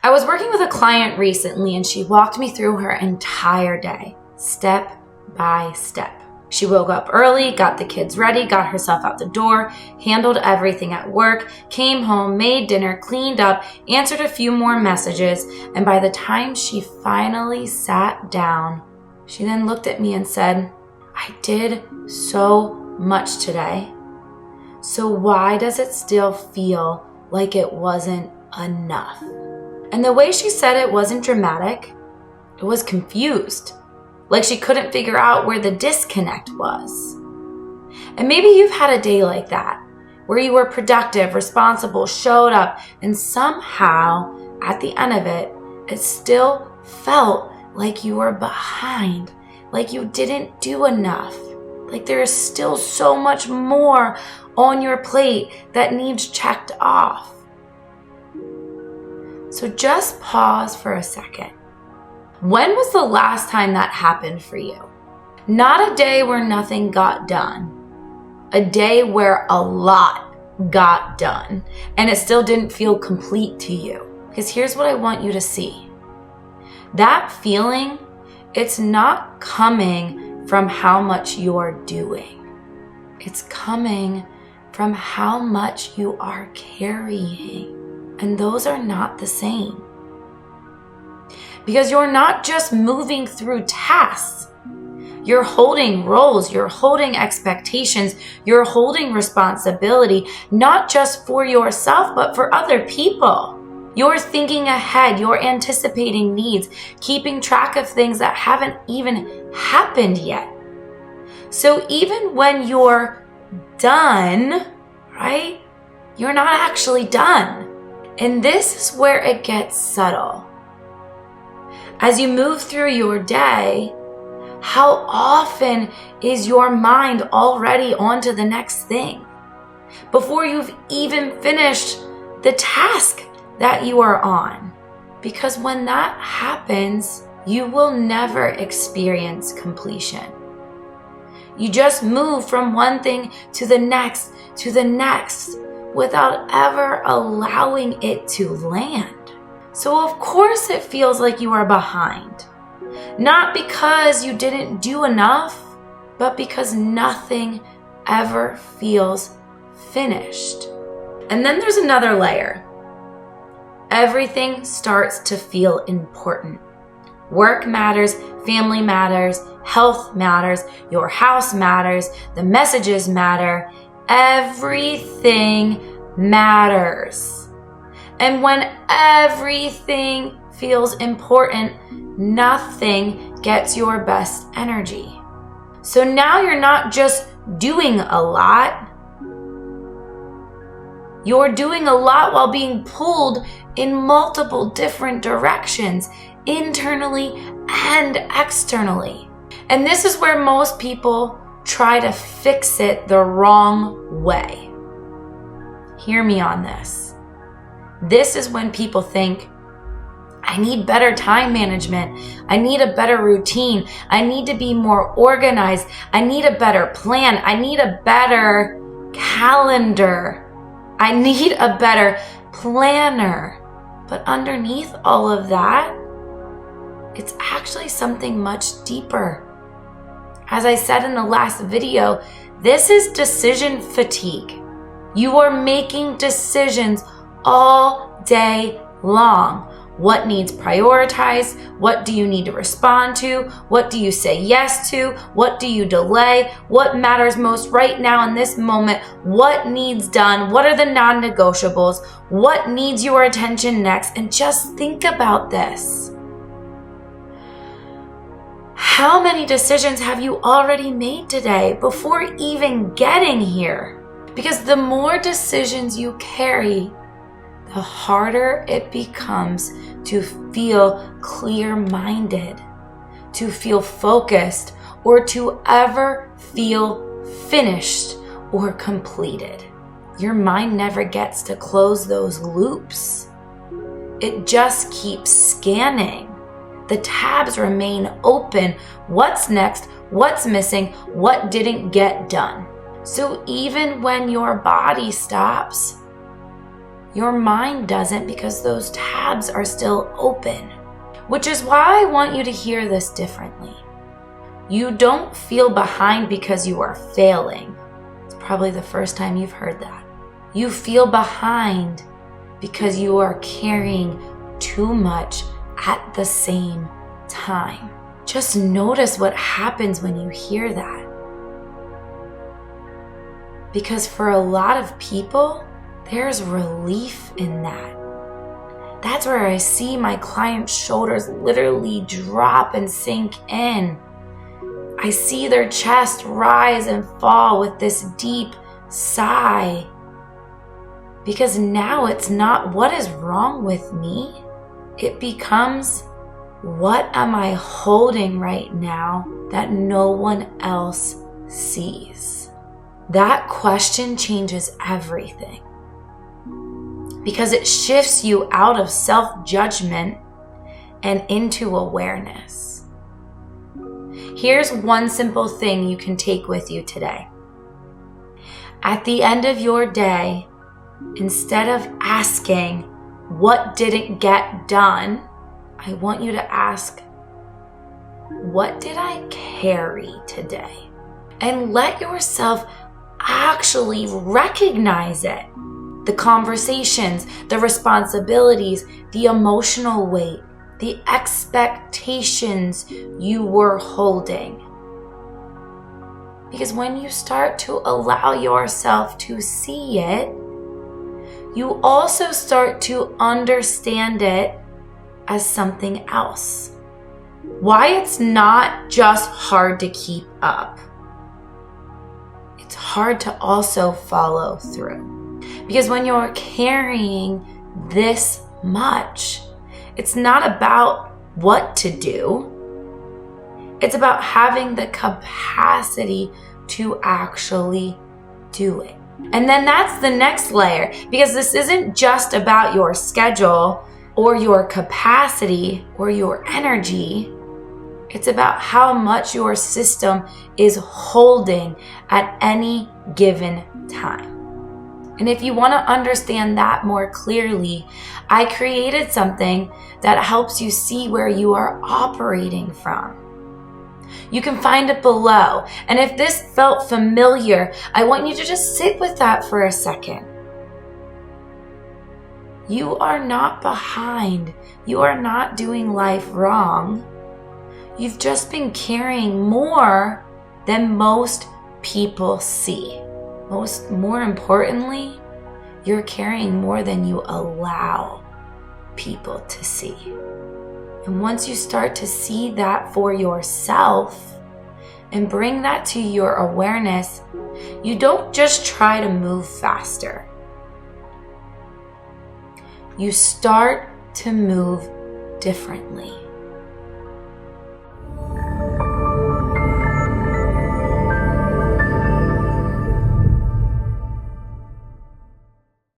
I was working with a client recently and she walked me through her entire day, step by step. She woke up early, got the kids ready, got herself out the door, handled everything at work, came home, made dinner, cleaned up, answered a few more messages, and by the time she finally sat down, she then looked at me and said, "I did so much today. So why does it still feel like it wasn't enough?" And the way she said it wasn't dramatic. It was confused. Like she couldn't figure out where the disconnect was. And maybe you've had a day like that, where you were productive, responsible, showed up, and somehow, at the end of it, it still felt like you were behind, like you didn't do enough, like there is still so much more on your plate that needs checked off. So just pause for a second. When was the last time that happened for you? Not a day where nothing got done. A day where a lot got done and it still didn't feel complete to you. Because here's what I want you to see. That feeling, it's not coming from how much you're doing. It's coming from how much you are carrying. And those are not the same. Because you're not just moving through tasks. You're holding roles, you're holding expectations, you're holding responsibility, not just for yourself, but for other people. You're thinking ahead, you're anticipating needs, keeping track of things that haven't even happened yet. So even when you're done, right, you're not actually done. And this is where it gets subtle. As you move through your day, how often is your mind already on to the next thing before you've even finished the task that you are on? Because when that happens, you will never experience completion. You just move from one thing to the next without ever allowing it to land. So of course it feels like you are behind. Not because you didn't do enough, but because nothing ever feels finished. And then there's another layer. Everything starts to feel important. Work matters, family matters, health matters, your house matters, the messages matter, everything matters. And when everything feels important, nothing gets your best energy. So now you're not just doing a lot. You're doing a lot while being pulled in multiple different directions, internally and externally. And this is where most people try to fix it the wrong way. Hear me on this. This is when people think, I need better time management. I need a better routine. I need to be more organized. I need a better plan. I need a better calendar. I need a better planner. But underneath all of that, it's actually something much deeper. As I said in the last video, this is decision fatigue. You are making decisions all day long. What needs prioritized? What do you need to respond to? What do you say yes to? What do you delay? What matters most right now in this moment? What needs done? What are the non-negotiables? What needs your attention next? And just think about this. How many decisions have you already made today before even getting here? Because the more decisions you carry, the harder it becomes to feel clear-minded, to feel focused, or to ever feel finished or completed. Your mind never gets to close those loops. It just keeps scanning. The tabs remain open. What's next? What's missing? What didn't get done? So even when your body stops, Your mind doesn't, because those tabs are still open. Which is why I want you to hear this differently. You don't feel behind because you are failing. It's probably the first time you've heard that. You feel behind because you are carrying too much at the same time. Just notice what happens when you hear that. Because for a lot of people, there's relief in that. That's where I see my clients' shoulders literally drop and sink in. I see their chest rise and fall with this deep sigh. Because now it's not what is wrong with me. It becomes, what am I holding right now that no one else sees? That question changes everything. Because it shifts you out of self-judgment and into awareness. Here's one simple thing you can take with you today. At the end of your day, instead of asking, what didn't get done, I want you to ask, what did I carry today? And let yourself actually recognize it. The conversations, the responsibilities, the emotional weight, the expectations you were holding. Because when you start to allow yourself to see it, you also start to understand it as something else. Why it's not just hard to keep up. It's hard to also follow through. Because when you're carrying this much, it's not about what to do. It's about having the capacity to actually do it. And then that's the next layer, because this isn't just about your schedule or your capacity or your energy. It's about how much your system is holding at any given time. And if you want to understand that more clearly, I created something that helps you see where you are operating from. You can find it below. And if this felt familiar, I want you to just sit with that for a second. You are not behind. You are not doing life wrong. You've just been carrying more than most people see. More importantly, you're carrying more than you allow people to see. And once you start to see that for yourself and bring that to your awareness, you don't just try to move faster. You start to move differently.